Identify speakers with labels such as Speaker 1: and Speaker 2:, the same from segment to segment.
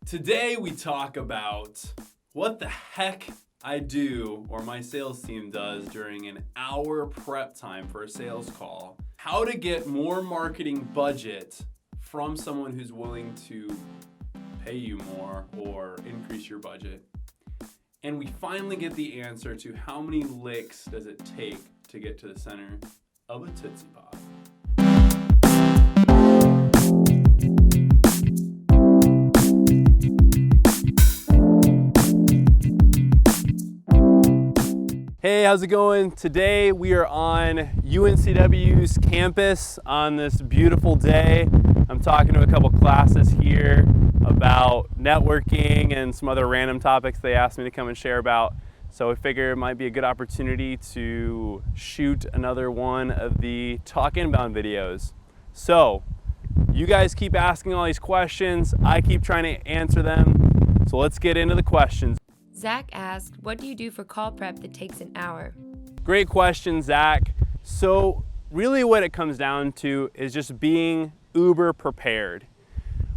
Speaker 1: Today we talk about what the heck I do or my sales team does during an hour prep time for a sales call, how to get more marketing budget from someone who's willing to pay you more or increase your budget. And we finally get the answer to how many licks does it take to get to the center of a Tootsie Pop. Hey, how's it going? Today we are on UNCW's campus on this beautiful day. I'm talking to a couple classes here about networking and some other random topics they asked me to come and share about. So I figure it might be a good opportunity to shoot another one of the Talk Inbound videos. So you guys keep asking all these questions. I keep trying to answer them. So let's get into the questions.
Speaker 2: Zach asked, what do you do for call prep that takes an hour?
Speaker 1: Great question, Zach. So really what it comes down to is just being uber prepared.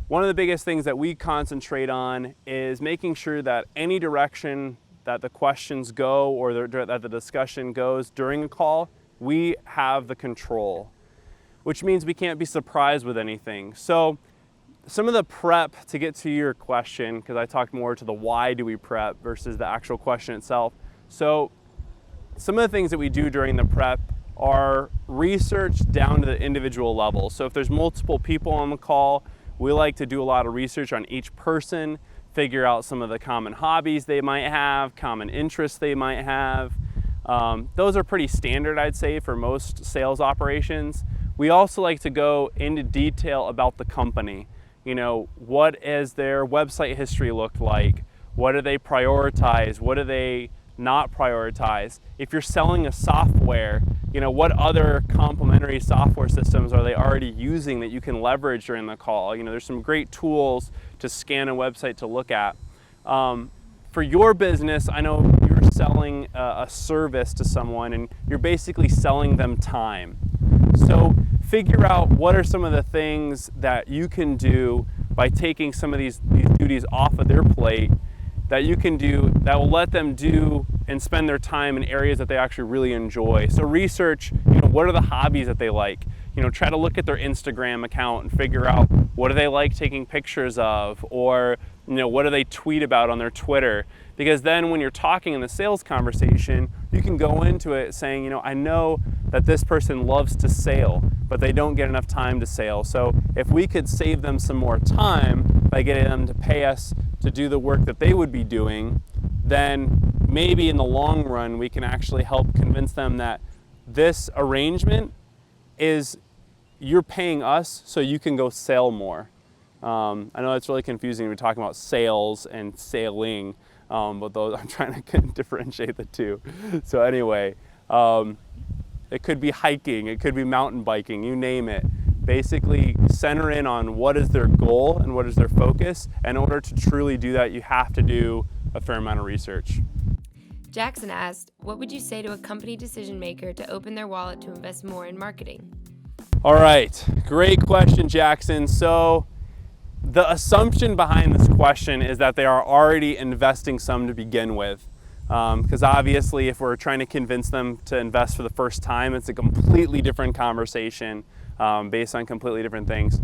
Speaker 1: One of the biggest things that we concentrate on is making sure that any direction that the questions go or that the discussion goes during a call, we have the control, which means we can't be surprised with anything. So some of the prep to get to your question, because I talked more to the why do we prep versus the actual question itself. So some of the things that we do during the prep are research down to the individual level. So if there's multiple people on the call, we like to do a lot of research on each person, figure out some of the common hobbies they might have, common interests they might have. Those are pretty standard, I'd say, for most sales operations. We also like to go into detail about the company. You know, what has their website history looked like? What do they prioritize? What do they not prioritize? If you're selling a software, you know, what other complementary software systems are they already using that you can leverage during the call? You know, there's some great tools to scan a website to look at. For your business, I know you're selling a service to someone and you're basically selling them time. So figure out what are some of the things that you can do by taking some of these duties off of their plate that you can do that will let them do and spend their time in areas that they actually really enjoy. So research, you know, what are the hobbies that they like? You know, try to look at their Instagram account and figure out what do they like taking pictures of, or, you know, what do they tweet about on their Twitter? Because then when you're talking in the sales conversation, you can go into it saying, you know, I know that this person loves to sail, but they don't get enough time to sail. So if we could save them some more time by getting them to pay us to do the work that they would be doing, then maybe in the long run, we can actually help convince them that this arrangement is you're paying us so you can go sail more. I know it's really confusing when we're talking about sales and sailing, but those, I'm trying to differentiate the two. So anyway, it could be hiking, it could be mountain biking, you name it. Basically center in on what is their goal and what is their focus. In order to truly do that, you have to do a fair amount of research.
Speaker 2: Jackson asked, what would you say to a company decision maker to open their wallet to invest more in marketing?
Speaker 1: All right, great question, Jackson. So the assumption behind this question is that they are already investing some to begin with. Because obviously if we're trying to convince them to invest for the first time, it's a completely different conversation based on completely different things.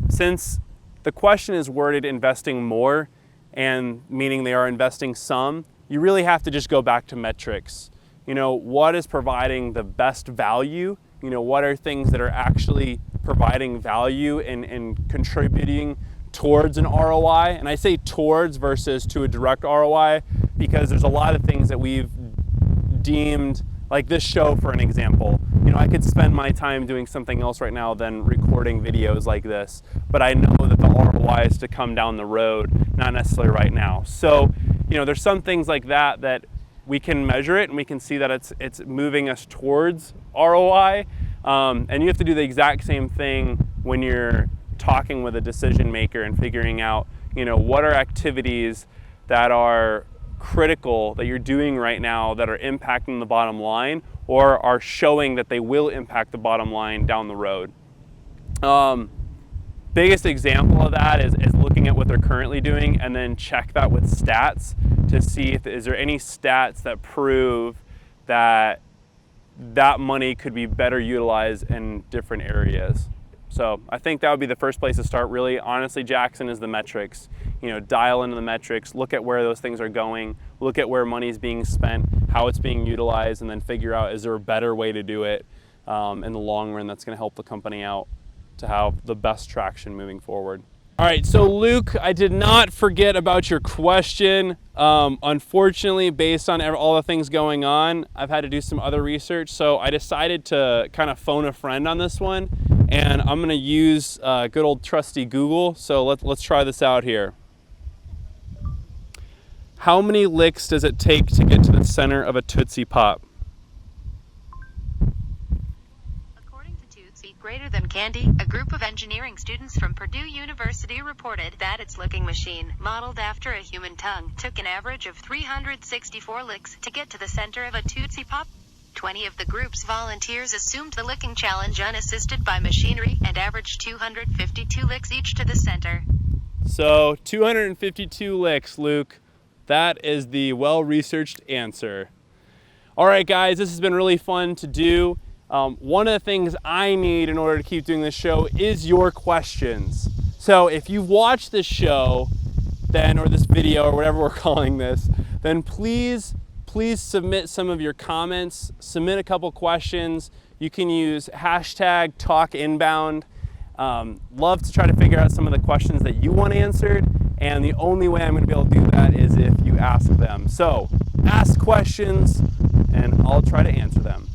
Speaker 1: Since the question is worded investing more, and meaning they are investing some, you really have to just go back to metrics. You know, what is providing the best value? You know, what are things that are actually providing value and contributing towards an ROI? And I say towards versus to a direct ROI because there's a lot of things that we've deemed, like this show for an example. You know, I could spend my time doing something else right now than recording videos like this, but I know that the ROI is to come down the road, not necessarily right now. So, you know, there's some things like that that we can measure it and we can see that it's moving us towards ROI. And you have to do the exact same thing when you're talking with a decision maker and figuring out, you know, what are activities that are critical that you're doing right now that are impacting the bottom line or are showing that they will impact the bottom line down the road. Biggest example of that is looking at what they're currently doing and then check that with stats to see if is there any stats that prove that that money could be better utilized in different areas. So I think that would be the first place to start, really. Honestly, Jackson, is the metrics. You know, dial into the metrics, look at where those things are going, look at where money is being spent, how it's being utilized, and then figure out, is there a better way to do it in the long run that's going to help the company out to have the best traction moving forward. All right, so Luke, I did not forget about your question. Unfortunately, based on all the things going on, I've had to do some other research, so I decided to kind of phone a friend on this one, and I'm gonna use good old trusty Google, so let's try this out here. How many licks does it take to get to the center of a Tootsie Pop?
Speaker 3: Greater than candy, a group of engineering students from Purdue University reported that its licking machine, modeled after a human tongue, took an average of 364 licks to get to the center of a Tootsie Pop. 20 of the group's volunteers assumed the licking challenge unassisted by machinery and averaged 252 licks each to the center.
Speaker 1: So 252 licks, Luke. That is the well-researched answer. All right, guys, this has been really fun to do. One of the things I need in order to keep doing this show is your questions. So if you've watched this show, or this video, or whatever we're calling this, then please submit some of your comments, submit a couple questions. You can use hashtag #TalkInbound. Love to try to figure out some of the questions that you want answered, and the only way I'm going to be able to do that is if you ask them. So ask questions, and I'll try to answer them.